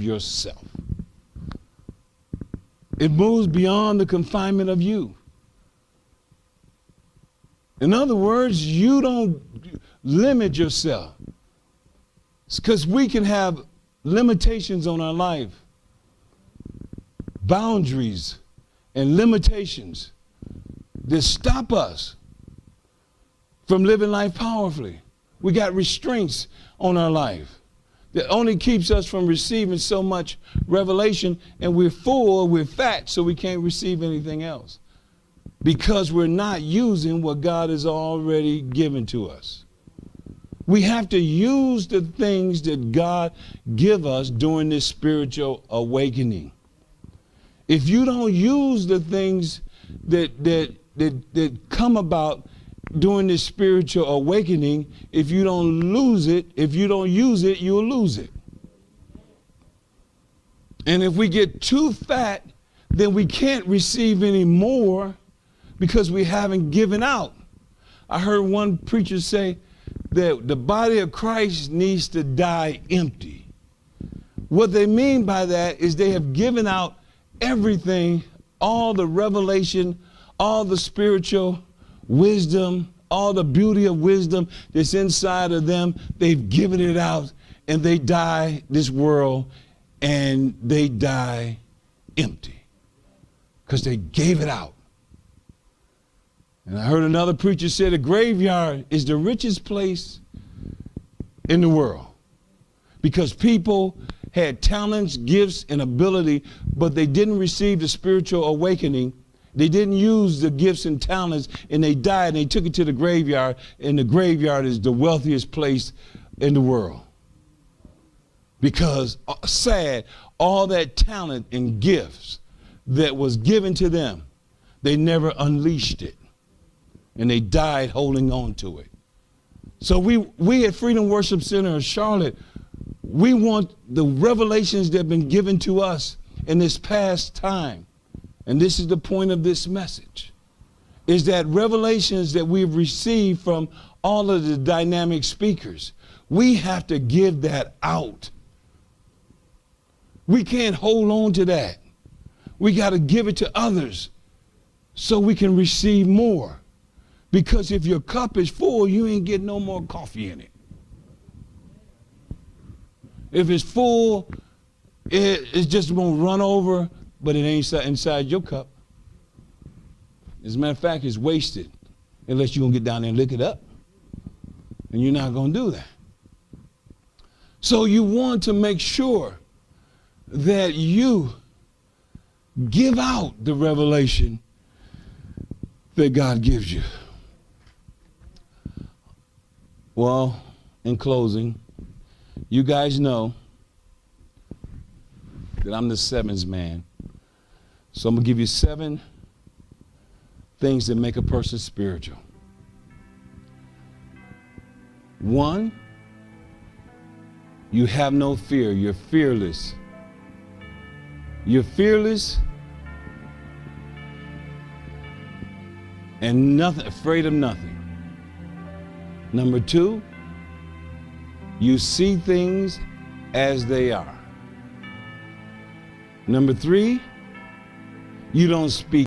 of yourself. It moves beyond the confinement of you. In other words, you don't limit yourself. It's because we can have limitations on our life, boundaries and limitations that stop us from living life powerfully. We got restraints on our life that only keeps us from receiving so much revelation, and we're full, we're fat, so we can't receive anything else because we're not using what God has already given to us. We have to use the things that God give us during this spiritual awakening. If you don't use the things that come about during this spiritual awakening, if you don't use it, you'll lose it. And if we get too fat, then we can't receive any more because we haven't given out. I heard one preacher say that the body of Christ needs to die empty. What they mean by that is they have given out everything, all the revelation, all the spiritual wisdom, all the beauty of wisdom that's inside of them. They've given it out, and they die this world, and they die empty because they gave it out. And I heard another preacher say the graveyard is the richest place in the world because people had talents, gifts, and ability, but they didn't receive the spiritual awakening. They didn't use the gifts and talents, and they died, and they took it to the graveyard, and the graveyard is the wealthiest place in the world. Because, sad, all that talent and gifts that was given to them, they never unleashed it, and they died holding on to it. So we at Freedom Worship Center of Charlotte, we want the revelations that have been given to us in this past time. And this is the point of this message, is that revelations that we've received from all of the dynamic speakers, we have to give that out. We can't hold on to that. We got to give it to others so we can receive more. Because if your cup is full, you ain't getting no more coffee in it. If it's full, it's just going to run over, but it ain't inside your cup. As a matter of fact, it's wasted unless you're going to get down there and lick it up. And you're not going to do that. So you want to make sure that you give out the revelation that God gives you. Well, in closing, you guys know that I'm the sevens man. So I'm going to give you 7 things that make a person spiritual. 1, you have no fear. You're fearless. You're fearless and afraid of nothing. Number 2, you see things as they are. Number 3, you don't speak